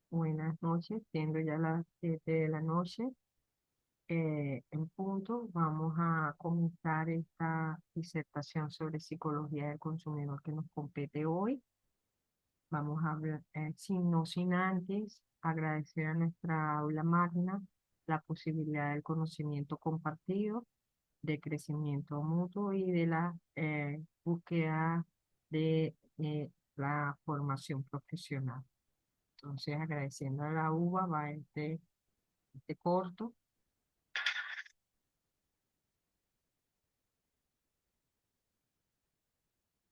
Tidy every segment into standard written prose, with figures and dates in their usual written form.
Buenas noches, siendo ya las 7 de la noche, en punto, vamos a comenzar esta disertación sobre psicología del consumidor que nos compete hoy. Vamos a hablar, no sin antes agradecer a nuestra aula magna la posibilidad del conocimiento compartido, de crecimiento mutuo y de la búsqueda de la formación profesional. Entonces, agradeciendo a la UBA, va este corto,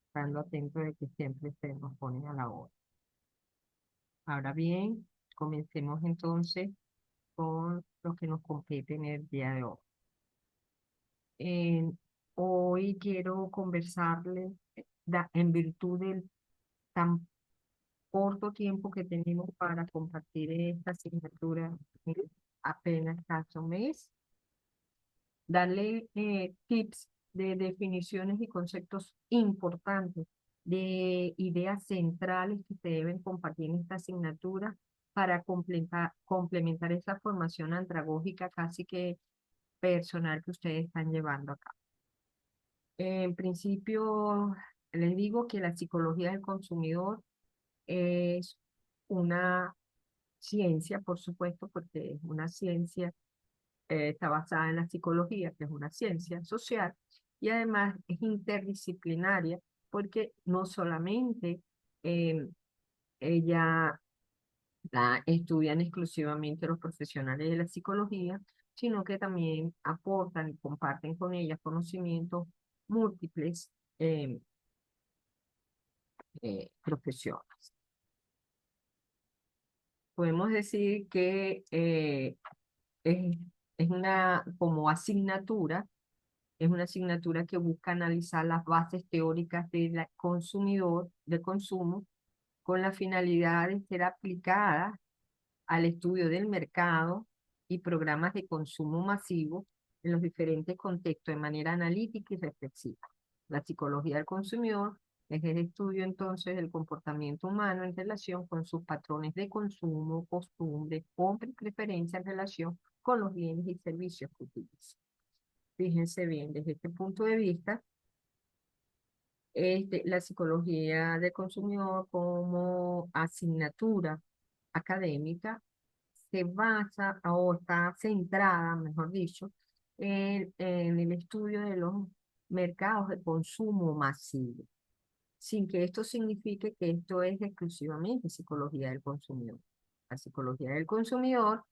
estando atento de que siempre se nos ponen a la hora. Ahora bien, comencemos entonces con lo que nos compete en el día de hoy. Eh, Hoy quiero conversarles, en virtud del tan corto tiempo que tenemos para compartir esta asignatura, en apenas casi un mes, darle tips de definiciones y conceptos importantes, de ideas centrales que se deben compartir en esta asignatura para complementar esa formación andragógica casi que personal que ustedes están llevando acá. En principio, les digo que la psicología del consumidor es una ciencia, por supuesto, porque es una ciencia, está basada en la psicología, que es una ciencia social, y además es interdisciplinaria, porque no solamente eh, ella la estudian exclusivamente los profesionales de la psicología, sino que también aportan y comparten con ella conocimientos múltiples eh, profesiones. Podemos decir que es, es una como asignatura. Es una asignatura que busca analizar las bases teóricas del consumidor, de consumo, con la finalidad de ser aplicada al estudio del mercado y programas de consumo masivo en los diferentes contextos de manera analítica y reflexiva. La psicología del consumidor es el estudio entonces del comportamiento humano en relación con sus patrones de consumo, costumbres, compra y preferencia en relación con los bienes y servicios que utiliza. Fíjense bien, desde este punto de vista, la psicología del consumidor como asignatura académica se basa o está centrada, mejor dicho, en el estudio de los mercados de consumo masivo, sin que esto signifique que esto es exclusivamente psicología del consumidor. La psicología del consumidor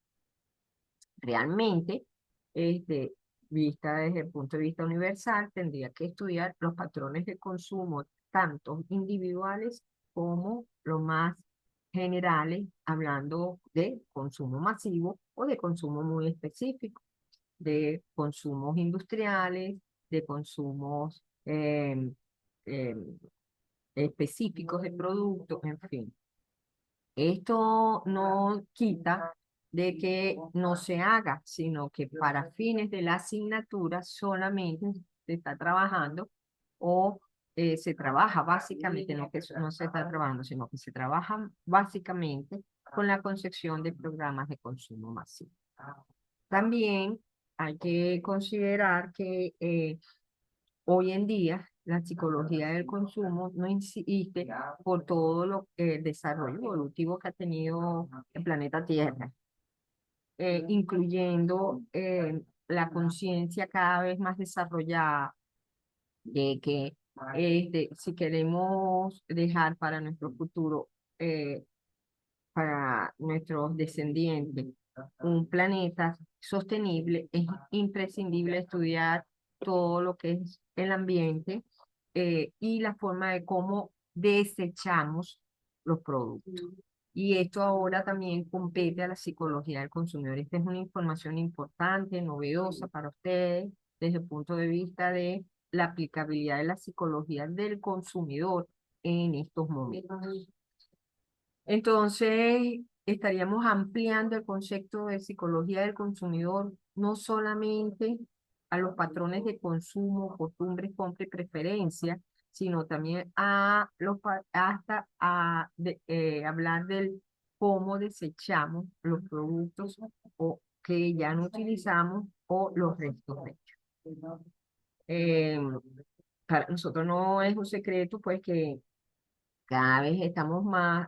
realmente, este, vista desde el punto de vista universal, tendría que estudiar los patrones de consumo, tanto individuales como los más generales, hablando de consumo masivo o de consumo muy específico, de consumos industriales, de consumos eh, específicos de productos, en fin. Esto no quita de que no se haga, sino que para fines de la asignatura solamente se está trabajando o se trabaja básicamente, no que no se está trabajando, sino que se trabaja básicamente con la concepción de programas de consumo masivo. También hay que considerar que hoy en día, la psicología del consumo no insiste por todo el desarrollo evolutivo que ha tenido el planeta Tierra, incluyendo la conciencia cada vez más desarrollada de que si queremos dejar para nuestro futuro, eh, para nuestros descendientes, un planeta sostenible, es imprescindible estudiar todo lo que es el ambiente y la forma de cómo desechamos los productos. Y esto ahora también compete a la psicología del consumidor. Esta es una información importante, novedosa para ustedes desde el punto de vista de la aplicabilidad de la psicología del consumidor en estos momentos. Entonces, estaríamos ampliando el concepto de psicología del consumidor no solamente a los patrones de consumo, costumbres, compra y preferencia, sino también a hasta hablar del cómo desechamos los productos o que ya no utilizamos o los restos de ellos. Eh, para nosotros no es un secreto, pues que cada vez estamos más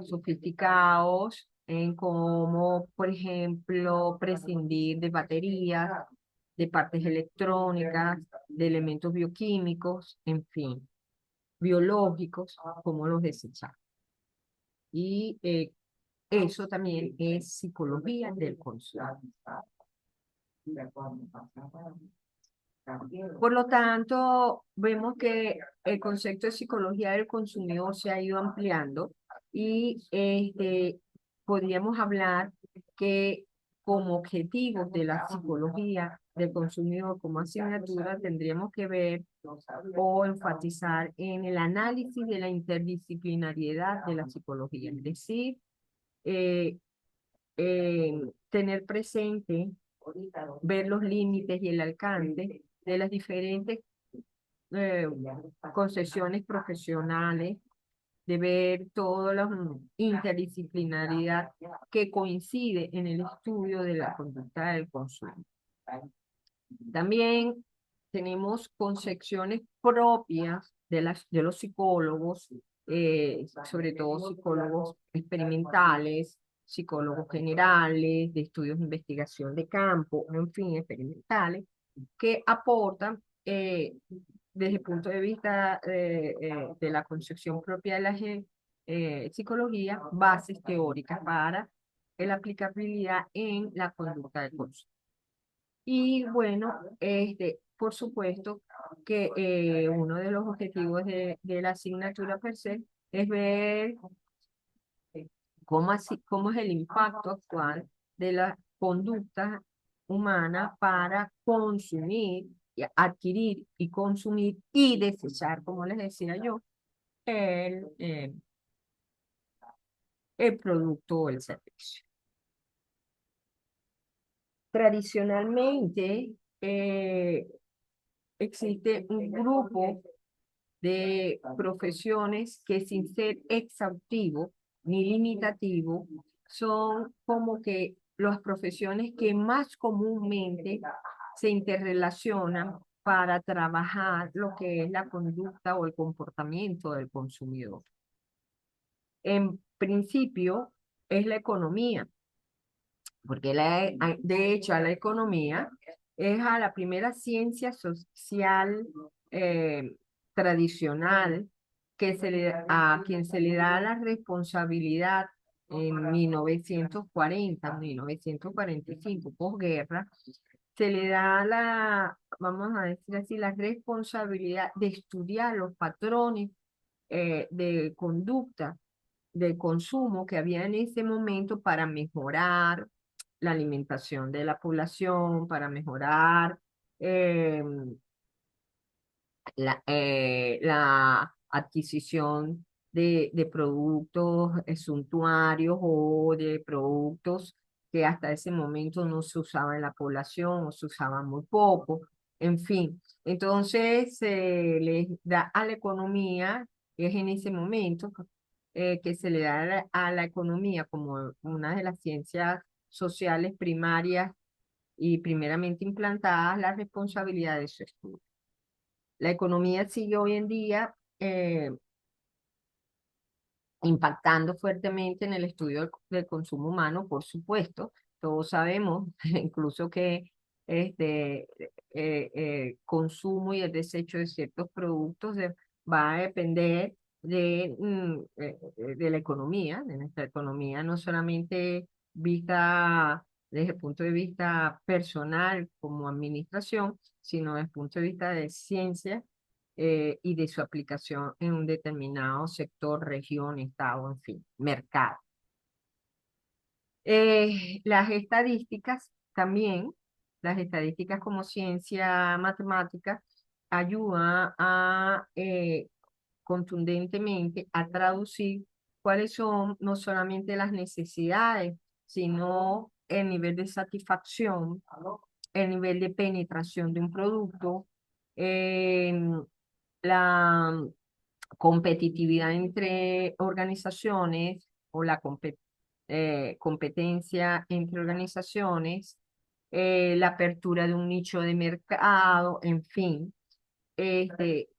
sofisticados en cómo, por ejemplo, prescindir de baterías, de partes electrónicas, de elementos bioquímicos, en fin, biológicos, cómo los desechamos. Y eso también es psicología del consumo. Por lo tanto, vemos que el concepto de psicología del consumidor se ha ido ampliando y podríamos hablar que como objetivos de la psicología del consumidor como asignatura tendríamos que ver o enfatizar en el análisis de la interdisciplinariedad de la psicología, es decir, eh, tener presente, ver los límites y el alcance de las diferentes eh, concesiones profesionales, de ver toda la interdisciplinaridad que coincide en el estudio de la conducta del consumo. También tenemos concepciones propias de los psicólogos, sobre todo psicólogos experimentales, psicólogos generales, de estudios de investigación de campo, en fin, experimentales, que aportan desde el punto de vista de la concepción propia de la psicología, bases teóricas para la aplicabilidad en la conducta del consumo. Y bueno, por supuesto que uno de los objetivos de la asignatura per se es ver cómo es el impacto actual de la conducta humana para consumir, y adquirir y consumir y desechar, como les decía yo, el, eh, el producto o el servicio. Tradicionalmente, existe un grupo de profesiones que sin ser exhaustivo ni limitativo, son como que las profesiones que más comúnmente se interrelacionan para trabajar lo que es la conducta o el comportamiento del consumidor. En principio es la economía, porque de hecho a la economía es a la primera ciencia social tradicional a quien se le da la responsabilidad en 1940, 1945, posguerra, se le da vamos a decir así, la responsabilidad de estudiar los patrones de conducta de consumo que había en ese momento para mejorar la alimentación de la población, para mejorar eh, la adquisición de productos suntuarios o de productos que hasta ese momento no se usaban en la población o se usaban muy poco, en fin. Entonces se les da a la economía, que es en ese momento que se le da a la economía como una de las ciencias sociales primarias y primeramente implantadas, la responsabilidad de su estudio. La economía sigue hoy en día impactando fuertemente en el estudio del consumo humano, por supuesto. Todos sabemos, incluso que consumo y el desecho de ciertos productos va a depender de la economía, de nuestra economía, no solamente vista desde el punto de vista personal como administración, sino desde el punto de vista de ciencia y de su aplicación en un determinado sector, región, estado, en fin, mercado. Las estadísticas también, las estadísticas como ciencia matemática, ayudan a contundentemente a traducir cuáles son no solamente las necesidades, sino el nivel de satisfacción, el nivel de penetración de un producto, la competitividad entre organizaciones o la competencia entre organizaciones, la apertura de un nicho de mercado, en fin. Este,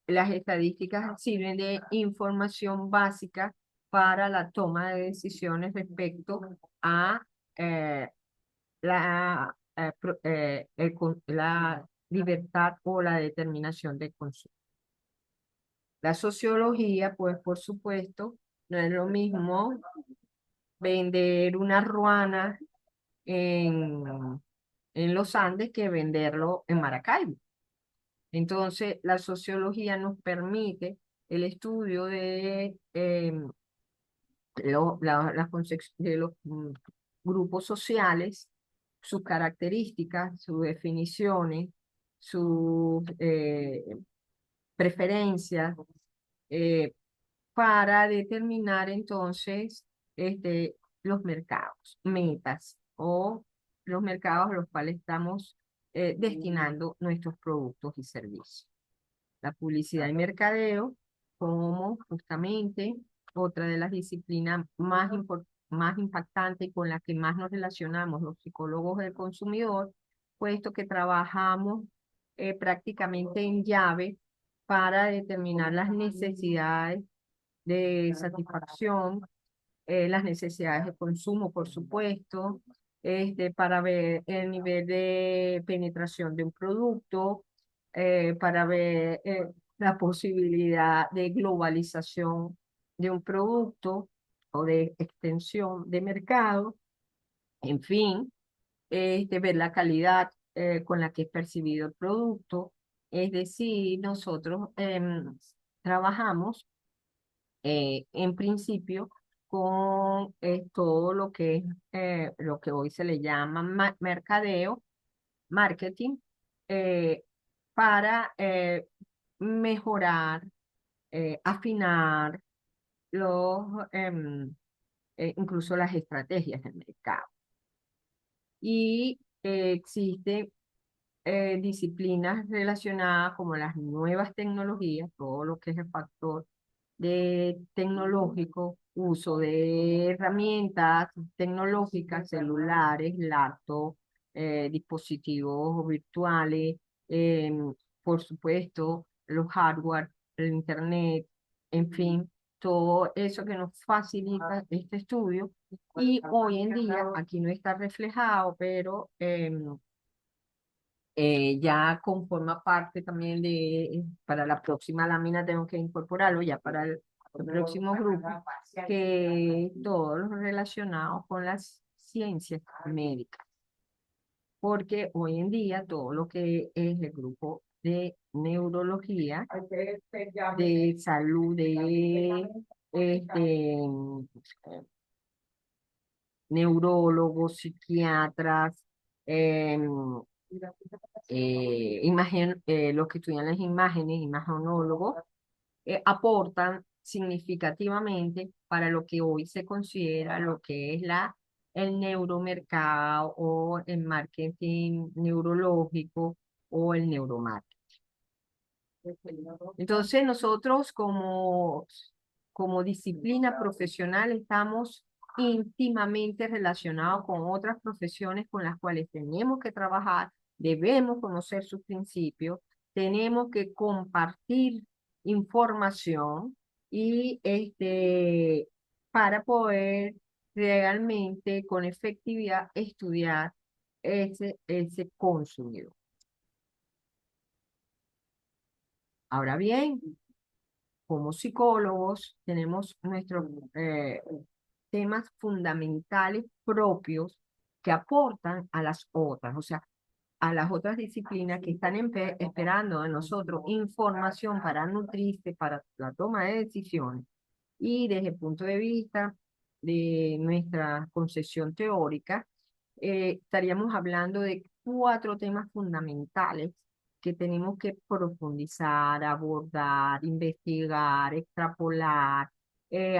las estadísticas sirven de información básica para la toma de decisiones respecto a eh, la libertad o la determinación de consumo. La sociología, pues por supuesto, no es lo mismo vender una ruana en, en los Andes que venderlo en Maracaibo. Entonces, la sociología nos permite el estudio de, de los grupos sociales, sus características, sus definiciones, sus preferencias, eh, para determinar entonces los mercados, metas o los mercados a los cuales estamos destinando nuestros productos y servicios. La publicidad y mercadeo como justamente otra de las disciplinas más impactantes y con las que más nos relacionamos los psicólogos del consumidor, puesto que trabajamos prácticamente en llave para determinar las necesidades de satisfacción, las necesidades de consumo, por supuesto, para ver el nivel de penetración de un producto, para ver la posibilidad de globalización de un producto o de extensión de mercado, en fin, ver la calidad con la que es percibido el producto. Es decir, nosotros trabajamos en principio con todo lo que es lo que hoy se le llama mercadeo, marketing, eh, para mejorar, afinar los, incluso las estrategias del mercado. Y existen disciplinas relacionadas como las nuevas tecnologías, todo lo que es el factor de tecnológico, uso de herramientas tecnológicas, celulares, laptops, dispositivos virtuales, por supuesto, los hardware, el internet, en fin, todo eso que nos facilita este estudio. Y hoy en día, aquí no está reflejado, pero ya conforma parte también para la próxima lámina tengo que incorporarlo ya para el próximo grupo, que todo lo relacionado con las ciencias médicas, porque hoy en día todo lo que es el grupo de neurología, de salud, de este, neurólogos, psiquiatras, em, los que estudian las imágenes, imagenólogos, aportan significativamente para lo que hoy se considera lo que es el neuromercado o el marketing neurológico o el neuromarketing. Entonces nosotros como disciplina profesional estamos íntimamente relacionados con otras profesiones con las cuales tenemos que trabajar, debemos conocer sus principios, tenemos que compartir información y para poder realmente con efectividad estudiar ese consumidor. Ahora bien, como psicólogos tenemos nuestros temas fundamentales propios que aportan a las otras, o sea, a las otras disciplinas que están esperando de nosotros información para nutrirse, para la toma de decisiones. Y desde el punto de vista de nuestra concepción teórica, estaríamos hablando de cuatro temas fundamentales que tenemos que profundizar, abordar, investigar, extrapolar,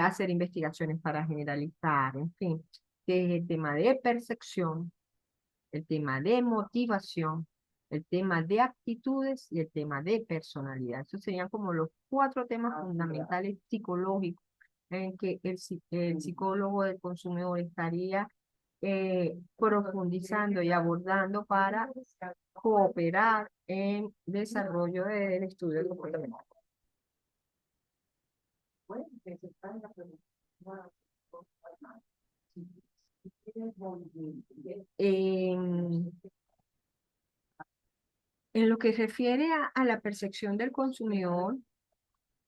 hacer investigaciones para generalizar, en fin, que es el tema de percepción, el tema de motivación, el tema de actitudes y el tema de personalidad. Esos serían como los cuatro temas fundamentales psicológicos en que el psicólogo del consumidor estaría profundizando y abordando para cooperar en desarrollo del estudio del comportamiento. En, en lo que refiere a la percepción del consumidor,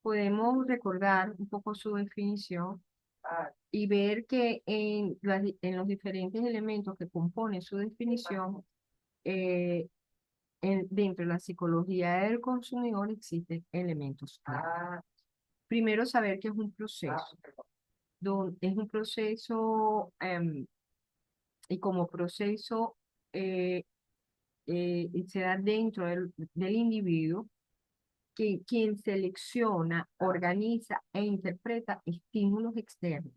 podemos recordar un poco su definición y ver que en los diferentes elementos que componen su definición, eh, dentro de la psicología del consumidor existen elementos clave. Primero, saber que es un proceso. Es un proceso y como proceso se da dentro del individuo que quien selecciona, organiza e interpreta estímulos externos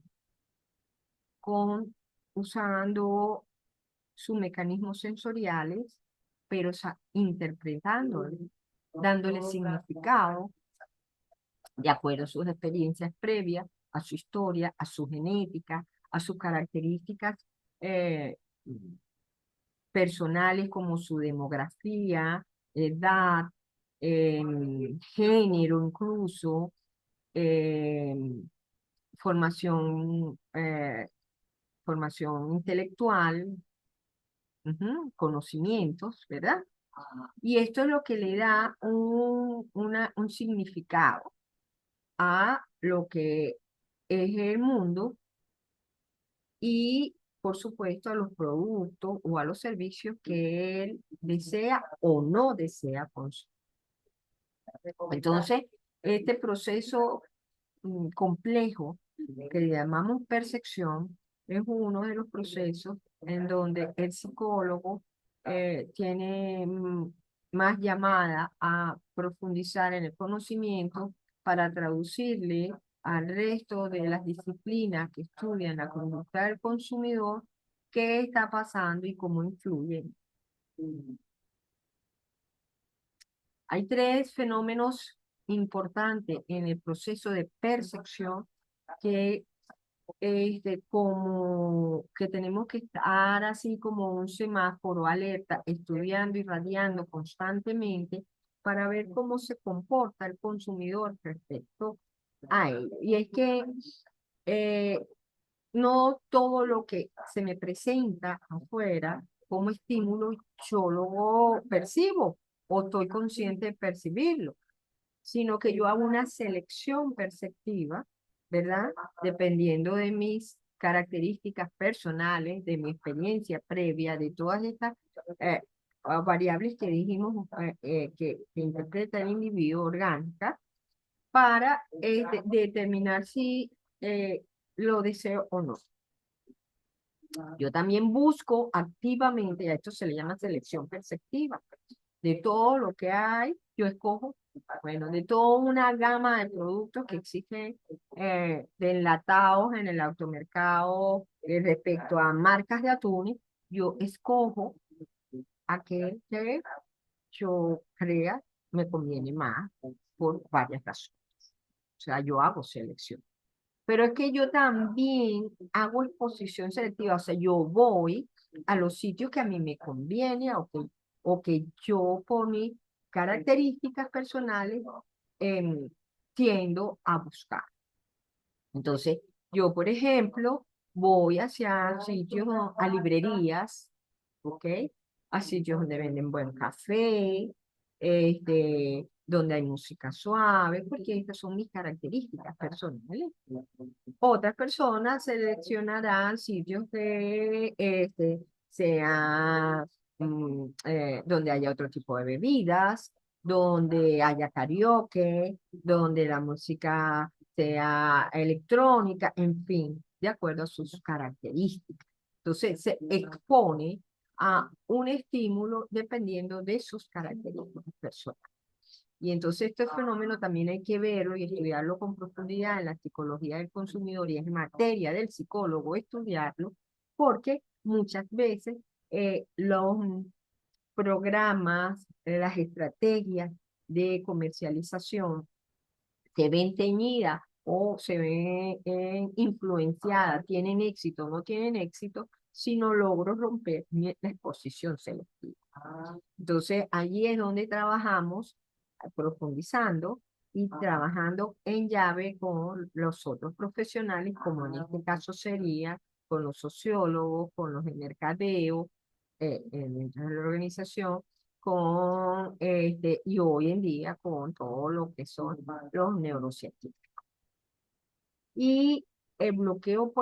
con, usando sus mecanismos sensoriales, pero interpretándolos, dándole significado de acuerdo a sus experiencias previas, a su historia, a su genética, a sus características eh, personales como su demografía, edad, género incluso, eh, formación, formación intelectual, conocimientos, ¿verdad? Y esto es lo que le da un significado a lo que es el mundo y, por supuesto, a los productos o a los servicios que él desea o no desea consumir. Entonces, este proceso complejo que le llamamos percepción es uno de los procesos en donde el psicólogo tiene más llamada a profundizar en el conocimiento para traducirle al resto de las disciplinas que estudian la conducta del consumidor qué está pasando y cómo influye. Hay tres fenómenos importantes en el proceso de percepción que como que tenemos que estar así como un semáforo alerta, estudiando y radiando constantemente para ver cómo se comporta el consumidor respecto a ello. Y es que eh, no todo lo que se me presenta afuera como estímulo yo lo percibo o estoy consciente de percibirlo, sino que yo hago una selección perceptiva, ¿verdad? Dependiendo de mis características personales, de mi experiencia previa, de todas estas variables que dijimos que interpreta el individuo orgánica, para determinar si lo deseo o no. Yo también busco activamente, a esto se le llama selección perceptiva, de todo lo que hay, yo escojo, bueno, de toda una gama de productos que existen de enlatados en el automercado respecto a marcas de atún, yo escojo aquel que yo crea me conviene más por varias razones. O sea, yo hago selección. Pero es que yo también hago exposición selectiva, o sea, yo voy a los sitios que a mí me conviene o que yo por mis características personales tiendo a buscar. Entonces, yo, por ejemplo, voy hacia sitios, a librerías, ¿ok? A sitios donde venden buen café, donde hay música suave, porque estas son mis características personales. Otras personas seleccionarán sitios que sea, donde haya otro tipo de bebidas, donde haya karaoke, donde la música sea electrónica, en fin, de acuerdo a sus características. Entonces, se expone a un estímulo dependiendo de sus características personales. Y entonces este fenómeno también hay que verlo y estudiarlo con profundidad en la psicología del consumidor y es materia del psicólogo estudiarlo, porque muchas veces los programas, las estrategias de comercialización se ven teñidas o se ven influenciadas, tienen éxito o no tienen éxito, si no logro romper la exposición selectiva. Entonces, allí es donde trabajamos profundizando y trabajando en llave con los otros profesionales, como en este caso sería con los sociólogos, con los de mercadeo, dentro de la organización, y hoy en día con todo lo que son los neurocientíficos. Y el bloqueo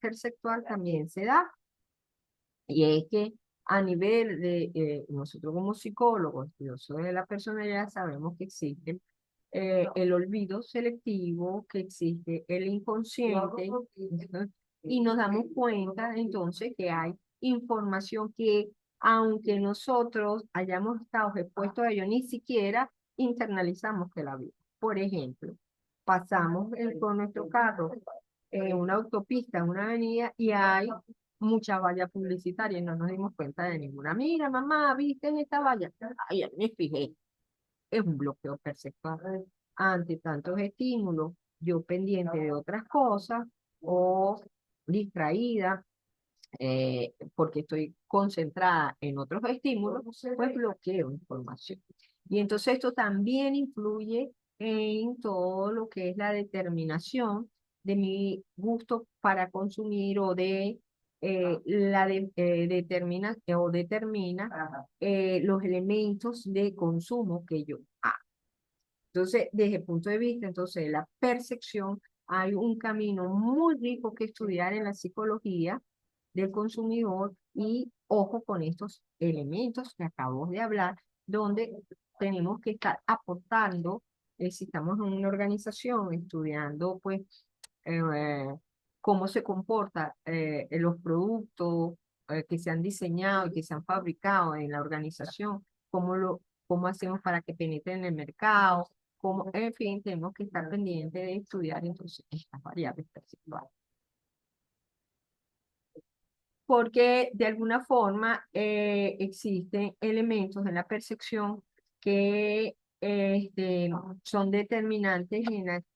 perceptual también se da, y es que a nivel de nosotros como psicólogos, yo soy de la personalidad, sabemos que existe el olvido selectivo, que existe el inconsciente, ¿no? Y nos damos cuenta entonces que hay información que, aunque nosotros hayamos estado expuestos a ello, ni siquiera internalizamos que la vimos. Por ejemplo, pasamos con nuestro carro en una autopista, en una avenida, y hay mucha valla publicitaria y no nos dimos cuenta de ninguna. Mira, mamá, ¿viste en esta valla? Ay, ya me fijé. Es un bloqueo perceptual. Ante tantos estímulos, yo pendiente de otras cosas o distraída, porque estoy concentrada en otros estímulos, pues bloqueo información. Y entonces esto también influye en todo lo que es la determinación de mi gusto para consumir o de determina o determina los elementos de consumo que yo hago. Entonces, desde el punto de vista entonces, de la percepción, hay un camino muy rico que estudiar en la psicología del consumidor y ojo con estos elementos que acabo de hablar, donde tenemos que estar aportando, si estamos en una organización estudiando pues eh, cómo se comporta los productos que se han diseñado y que se han fabricado en la organización, cómo hacemos para que penetren en el mercado, cómo, en fin, tenemos que estar pendientes de estudiar entonces estas variables perceptuales. Porque de alguna forma existen elementos en la percepción que son determinantes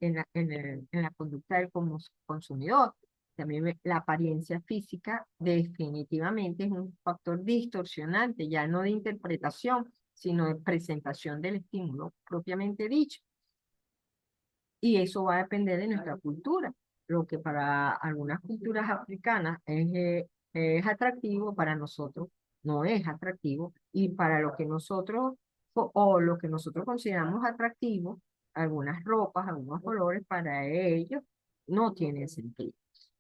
en la conducta del consumidor. También la apariencia física definitivamente es un factor distorsionante, ya no de interpretación, sino de presentación del estímulo propiamente dicho. Y eso va a depender de nuestra cultura. Lo que para algunas culturas africanas es atractivo, para nosotros no es atractivo. Y para lo que nosotros, o lo que nosotros consideramos atractivo, algunas ropas, algunos colores, para ellos no tienen sentido.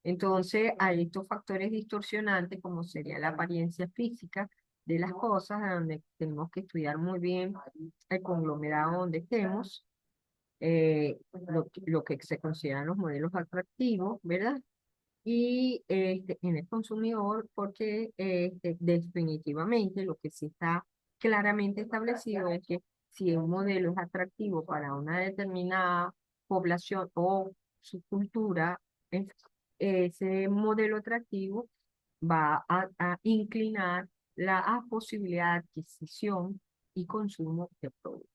Entonces, hay estos factores distorsionantes, como sería la apariencia física de las cosas, donde tenemos que estudiar muy bien el conglomerado donde estemos, lo que se consideran los modelos atractivos, ¿verdad? Y en el consumidor, porque definitivamente lo que sí está claramente establecido es que si un modelo es atractivo para una determinada población o su cultura, ese modelo atractivo va a inclinar la posibilidad de adquisición y consumo de productos.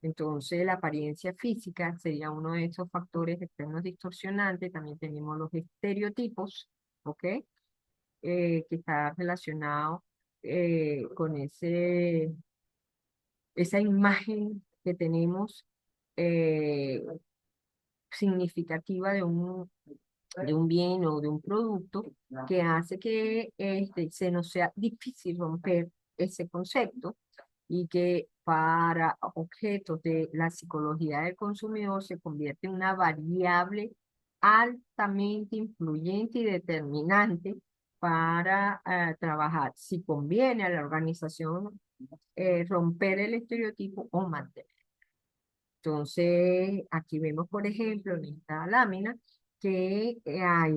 Entonces, la apariencia física sería uno de esos factores externos distorsionantes. También tenemos los estereotipos, ¿ok? Que está relacionado con esa imagen que tenemos eh, significativa de un bien o de un producto que hace que se nos sea difícil romper ese concepto y que para objetos de la psicología del consumidor se convierte en una variable altamente influyente y determinante para trabajar si conviene a la organización romper el estereotipo o mantener. Entonces, aquí vemos, por ejemplo, en esta lámina, que hay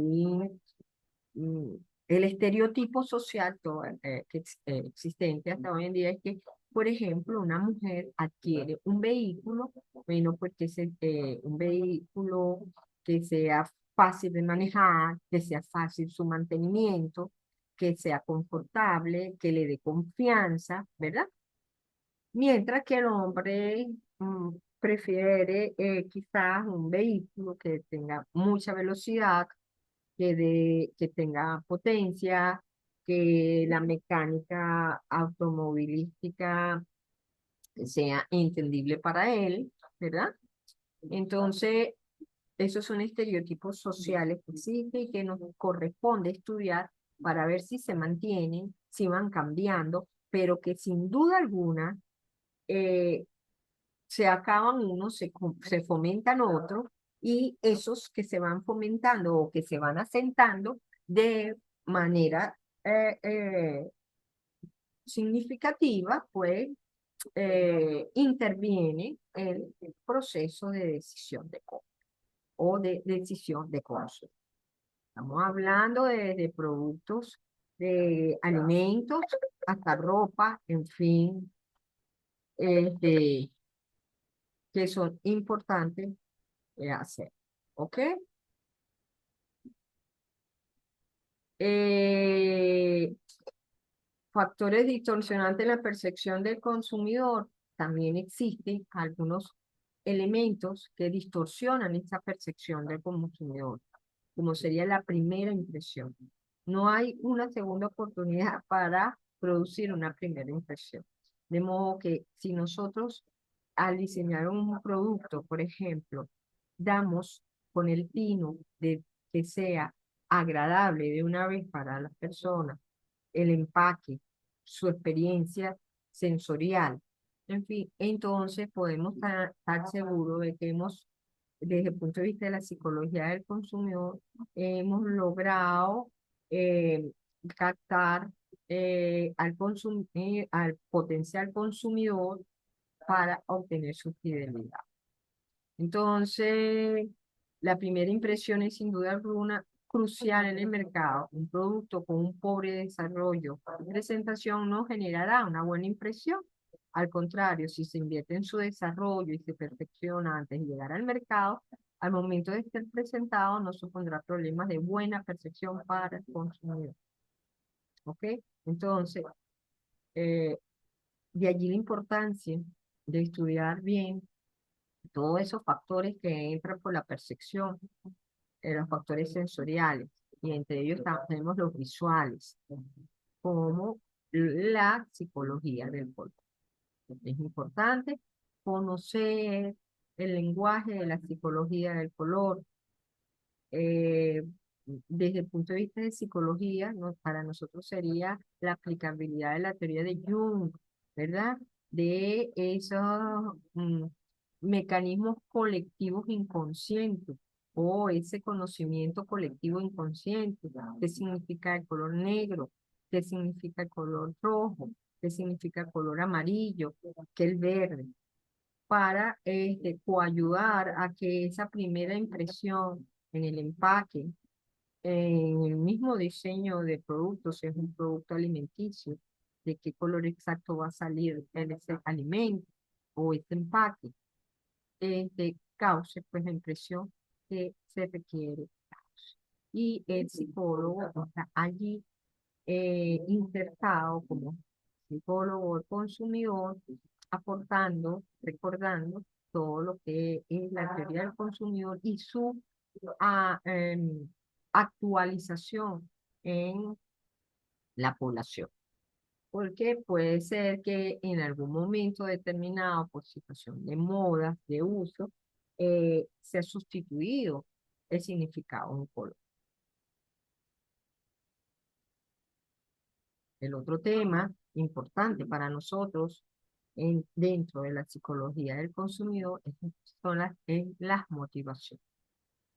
mm, el estereotipo social existente hasta hoy en día es que, por ejemplo, una mujer adquiere un vehículo, bueno, pues que sea un vehículo que sea fácil de manejar, que sea fácil su mantenimiento, que sea confortable, que le dé confianza, ¿verdad? Mientras que el hombre prefiere quizás un vehículo que tenga mucha velocidad, que tenga potencia, que la mecánica automovilística sea entendible para él, ¿verdad? Entonces, esos son estereotipos sociales que existen y que nos corresponde estudiar para ver si se mantienen, si van cambiando, pero que sin duda alguna eh, se acaban unos, se fomentan otros, y esos que se van fomentando o que se van asentando de manera significativa, pues interviene el proceso de decisión de compra o de decisión de consumo. Estamos hablando de productos, de alimentos, hasta ropa, en fin, este, que son importantes hacer. ¿Ok? Eh, Factores distorsionantes en la percepción del consumidor. También existen algunos elementos que distorsionan esta percepción del consumidor, como sería la primera impresión. No hay una segunda oportunidad para producir una primera impresión. De modo que si nosotros al diseñar un producto, por ejemplo, damos con el tino de que sea agradable de una vez para las personas, el empaque, su experiencia sensorial, en fin, entonces podemos estar seguros de que hemos, desde el punto de vista de la psicología del consumidor, hemos logrado eh, captar al potencial consumidor para obtener su fidelidad. Entonces, la primera impresión es sin duda alguna crucial en el mercado. Un producto con un pobre desarrollo y presentación no generará una buena impresión. Al contrario, si se invierte en su desarrollo y se perfecciona antes de llegar al mercado, al momento de ser presentado no supondrá problemas de buena percepción para el consumidor. ¿Ok? Entonces, eh, de allí la importancia de estudiar bien todos esos factores que entran por la percepción, los factores sensoriales, y entre ellos tenemos los visuales, como la psicología del color. Es importante conocer el lenguaje de la psicología del color. eh, Desde el punto de vista de psicología, para nosotros sería la aplicabilidad de la teoría de Jung, ¿verdad? De esos mecanismos colectivos inconscientes o ese conocimiento colectivo inconsciente. ¿Qué significa el color negro? ¿Qué significa el color rojo? ¿Qué significa el color amarillo? ¿Qué el verde? Para coayudar a que esa primera impresión en el empaque, en el mismo diseño de productos, si es un producto alimenticio, de qué color exacto va a salir en ese alimento o este empaque, cause pues la impresión que se requiere. Y el psicólogo está allí insertado como psicólogo del consumidor, aportando, recordando todo lo que es la teoría del consumidor y su ah, em, actualización en la población. Porque puede ser que en algún momento determinado, por situación de moda, de uso, se ha sustituido el significado de un color. El otro tema importante para nosotros dentro de la psicología del consumidor son las motivaciones.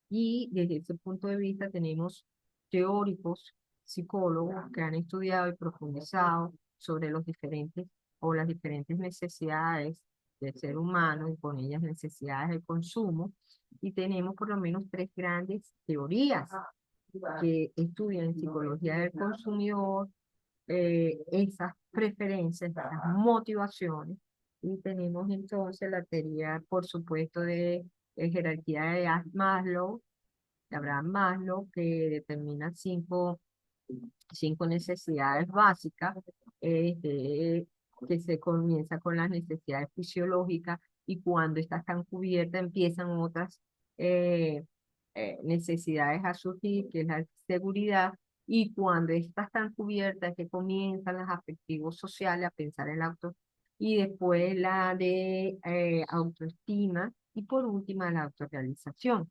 Y desde ese punto de vista tenemos teóricos, psicólogos que han estudiado y profundizado sobre los diferentes o las diferentes necesidades del ser humano y con ellas necesidades del consumo. Y tenemos por lo menos tres grandes teorías que estudian en psicología del consumidor, esas preferencias, esas motivaciones. Y tenemos entonces la teoría, por supuesto, de jerarquía de Maslow, de Abraham Maslow, que determina cinco necesidades básicas, que se comienza con las necesidades fisiológicas, y cuando esta están cubiertas empiezan otras eh, necesidades a surgir, que es la seguridad, y cuando estas están cubiertas, que comienzan los afectivos sociales a pensar en la auto, y después la de autoestima, y por último la autorrealización.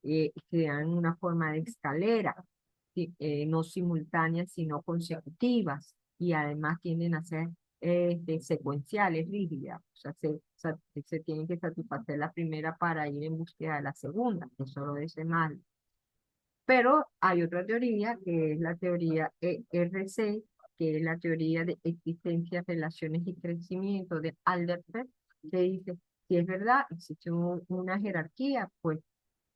Que dan una forma de escalera, no simultáneas, sino consecutivas, y además tienden a ser secuenciales, rígidas. O sea, se tienen que satisfacer la primera para ir en búsqueda de la segunda, eso lo dice mal. Pero hay otra teoría, que es la teoría ERC, que es la teoría de existencia, relaciones y crecimiento de Alderfer, que dice, si es verdad, existe una jerarquía, pues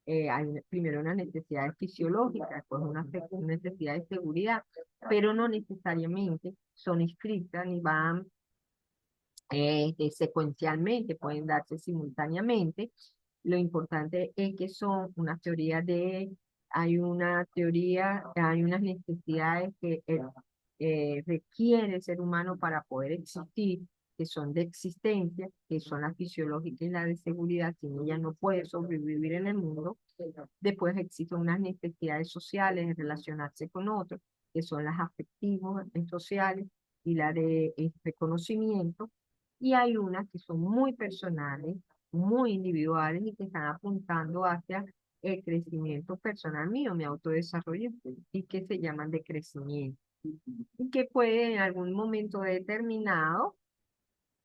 hay primero unas necesidades fisiológicas, después una necesidad de seguridad, pero no necesariamente son estrictas ni van secuencialmente, pueden darse simultáneamente. Lo importante es que son unas teorías hay unas necesidades que requiere el ser humano para poder existir, que son de existencia, que son la fisiológica y la de seguridad, sin ella no puede sobrevivir en el mundo. Después existen unas necesidades sociales de relacionarse con otros, que son las afectivos, sociales, y la de reconocimiento, y hay unas que son muy personales, muy individuales y que están apuntando hacia el crecimiento personal mío, mi autodesarrollo, y que se llaman de crecimiento. Y que puede en algún momento determinado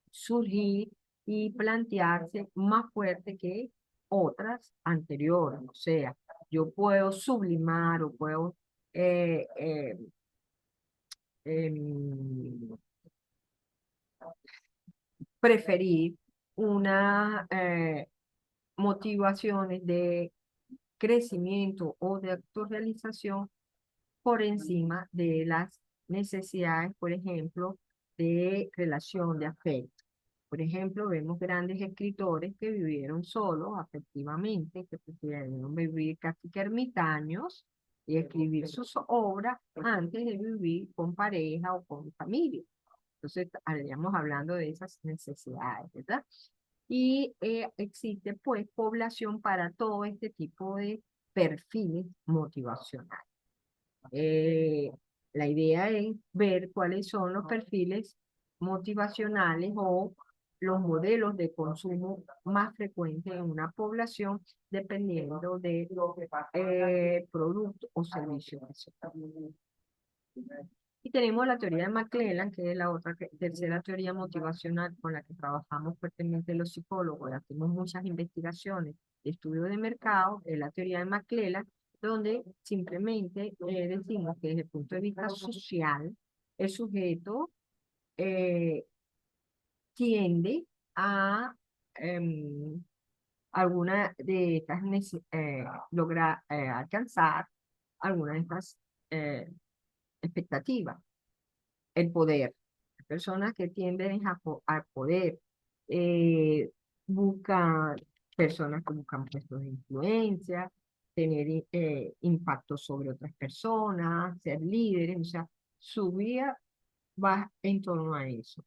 surgir y plantearse más fuerte que otras anteriores. O sea, yo puedo sublimar o puedo eh, eh, em, preferir una motivaciones de crecimiento o de autorrealización por encima de las necesidades, por ejemplo, de relación de afecto. Por ejemplo, vemos grandes escritores que vivieron solos afectivamente, que prefirieron vivir casi que ermitaños y escribir sus obras antes de vivir con pareja o con familia. Entonces, estaríamos hablando de esas necesidades, ¿verdad? Y existe pues población para todo este tipo de perfiles motivacionales. Eh, la idea es ver cuáles son los perfiles motivacionales o los modelos de consumo más frecuentes en una población dependiendo de producto o servicio que se está. Y tenemos la teoría de McClelland, que es la otra tercera teoría motivacional con la que trabajamos fuertemente los psicólogos, y hacemos muchas investigaciones de estudio de mercado, es la teoría de McClelland, donde simplemente decimos que desde el punto de vista social, el sujeto eh, tiende a alguna de estas lograr alcanzar alguna de estas expectativas. El poder. Personas que tienden al poder, eh, buscan personas que buscan puestos de influencia, tener impacto sobre otras personas, ser líderes, o sea, su vida va en torno a eso.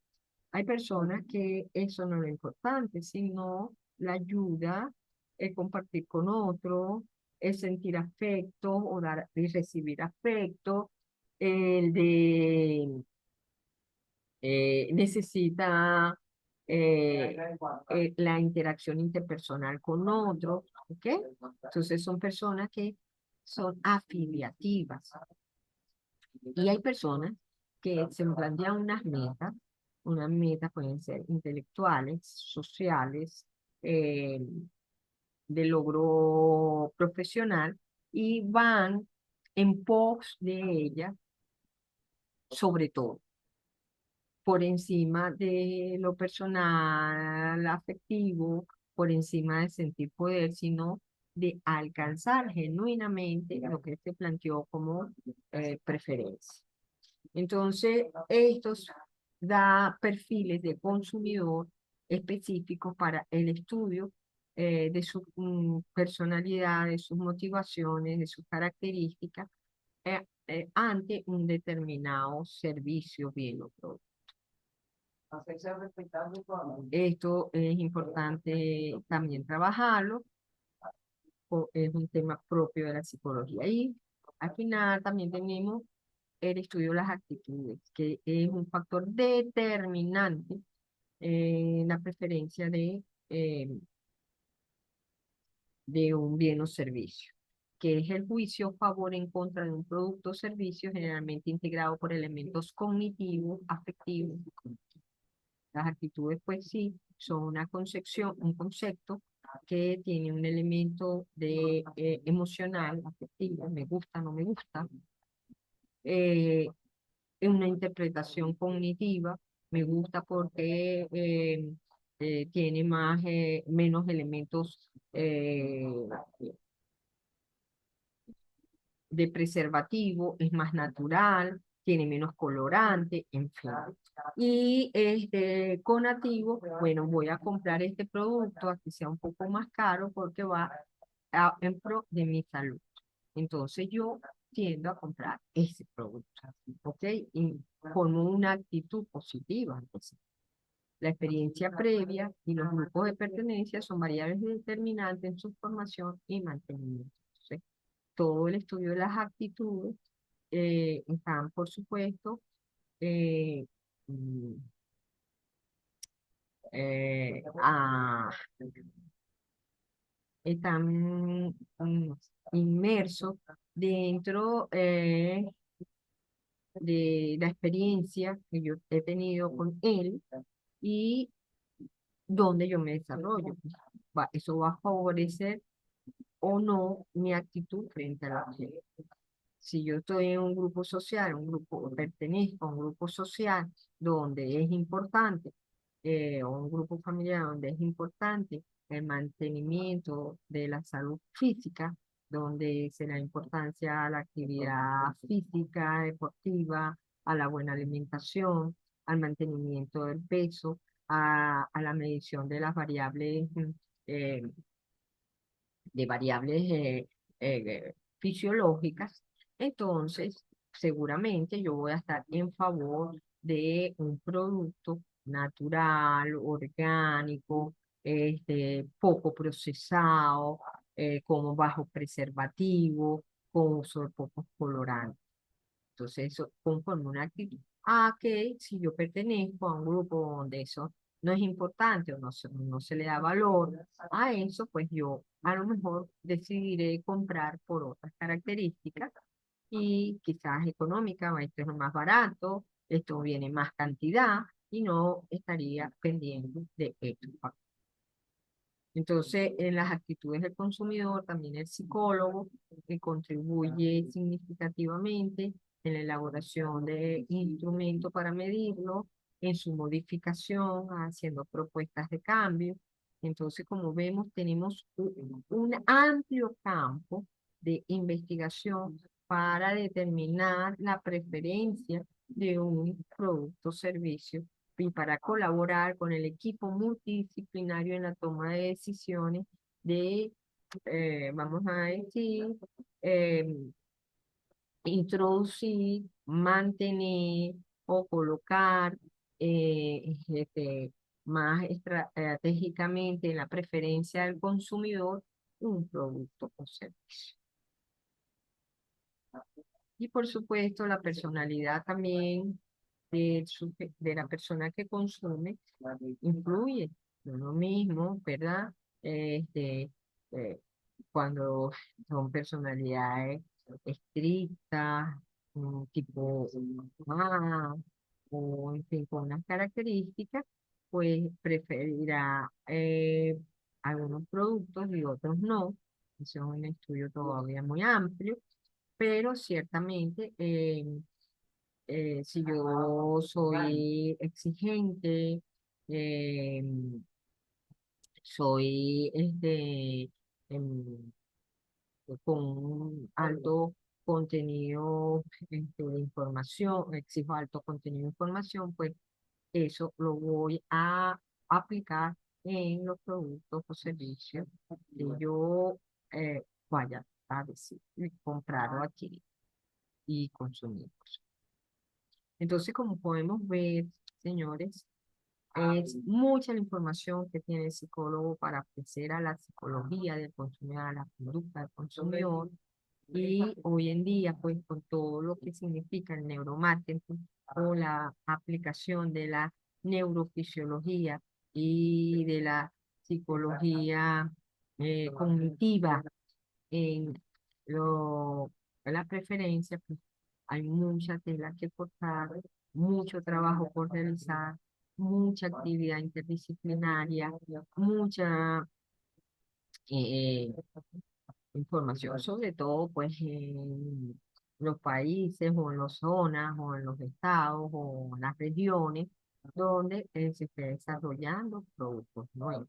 Hay personas que eso no es lo importante, sino la ayuda, el compartir con otros, el sentir afecto o dar y recibir afecto, el de necesita la interacción interpersonal con otros, ¿ok? Entonces son personas que son afiliativas. Y hay personas que se plantean unas metas pueden ser intelectuales, sociales, de logro profesional, y van en pos de ella sobre todo, por encima de lo personal, afectivo, por encima de sentir poder, sino de alcanzar genuinamente lo que se planteó como preferencia. Entonces, estos da perfiles de consumidor específicos para el estudio de su personalidad, de sus motivaciones, de sus características ante un determinado servicio, bien o producto. Esto es importante también trabajarlo, es un tema propio de la psicología. Y al final también tenemos el estudio de las actitudes, que es un factor determinante en la preferencia de un bien o servicio, que es el juicio a favor en contra de un producto o servicio generalmente integrado por elementos cognitivos, afectivos y cognitivos. Las actitudes, pues sí, son una concepción, un concepto que tiene un elemento de emocional, afectivo, me gusta, no me gusta, eh, es una interpretación cognitiva, me gusta porque tiene menos elementos de preservativo, es más natural, tiene menos colorante, en fin. Y este conativo, bueno, voy a comprar este producto, así sea un poco más caro, porque va en pro de mi salud. Entonces yo tiendo a comprar ese producto, ¿ok? Y con una actitud positiva. Entonces, la experiencia previa y los grupos de pertenencia son variables determinantes en su formación y mantenimiento. Entonces, todo el estudio de las actitudes están, por supuesto, eh, mm, a están inmersos dentro de la experiencia que yo he tenido con él y donde yo me desarrollo. Eso va a favorecer o no mi actitud frente a la gente. Si yo estoy en un grupo social, pertenezco a un grupo social donde es importante, o un grupo familiar donde es importante el mantenimiento de la salud física, donde se da importancia a la actividad física, deportiva, a la buena alimentación, al mantenimiento del peso, a la medición de las variables eh, fisiológicas, entonces seguramente yo voy a estar en favor de un producto natural, orgánico, poco procesado, como bajo preservativo, con uso de pocos colorantes. Entonces, eso conforma una actitud. Que si yo pertenezco a un grupo donde eso no es importante o no se le da valor a eso, pues yo a lo mejor decidiré comprar por otras características y quizás económica, o esto es más barato, esto viene más cantidad y no estaría pendiente de esto. Entonces, en las actitudes del consumidor, también el psicólogo que contribuye significativamente en la elaboración de instrumentos para medirlo, en su modificación, haciendo propuestas de cambio. Entonces, como vemos, tenemos un amplio campo de investigación para determinar la preferencia de un producto o servicio y para colaborar con el equipo multidisciplinario en la toma de decisiones de, vamos a decir, eh, introducir, mantener o colocar más estratégicamente en la preferencia del consumidor un producto o servicio. Y por supuesto, la personalidad también de la persona que consume influye. Uno mismo, ¿verdad? Eh, cuando son personalidades estrictas, tipo o en fin, con unas características, pues preferirá algunos productos y otros no. Eso es un estudio todavía muy amplio, pero ciertamente si yo soy exigente, eh, soy em, con un alto contenido de información, exijo alto contenido de información, pues eso lo voy a aplicar en los productos o servicios que yo vaya a decir, comprar o adquirir y consumir. Entonces, como podemos ver, señores, Es mucha la información que tiene el psicólogo para ofrecer a la psicología del consumidor, a la conducta del consumidor. Y hoy en día, pues con todo lo que significa el neuromarketing o la aplicación de la neurofisiología y de la psicología cognitiva en en la preferencia, pues hay mucha tela que cortar, mucho trabajo por realizar, mucha actividad interdisciplinaria, mucha eh, información, sobre todo pues en los países o en las zonas o en los estados o en las regiones donde se esté desarrollando productos nuevos.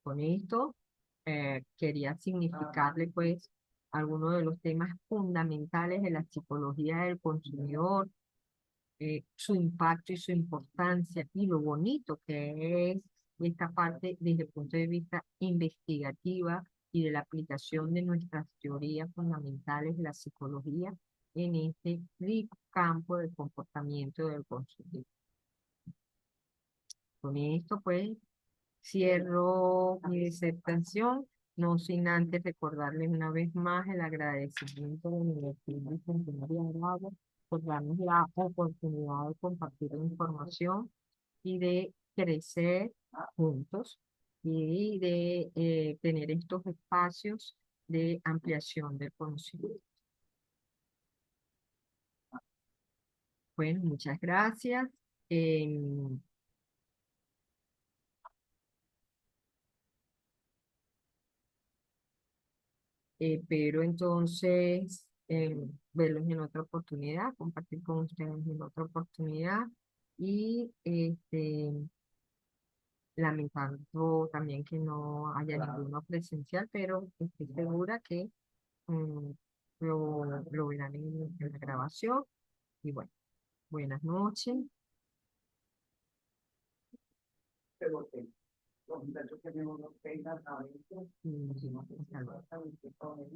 Con esto quería significarle pues algunos de los temas fundamentales de la psicología del consumidor, su impacto y su importancia y lo bonito que es esta parte desde el punto de vista investigativa y de la aplicación de nuestras teorías fundamentales de la psicología en este rico campo del comportamiento del consumidor. Con esto, pues, cierro mi disertación, no sin antes recordarles una vez más el agradecimiento de la Universidad Centenario de Aragua por darnos la oportunidad de compartir la información y de crecer juntos y de tener estos espacios de ampliación del conocimiento. Bueno, muchas gracias. Em, Espero entonces verlos en otra oportunidad, compartir con ustedes en otra oportunidad y lamentando también que no haya ninguno presencial, pero estoy segura que mm, lo verán en la grabación. Y bueno, buenas noches. Y hasta luego.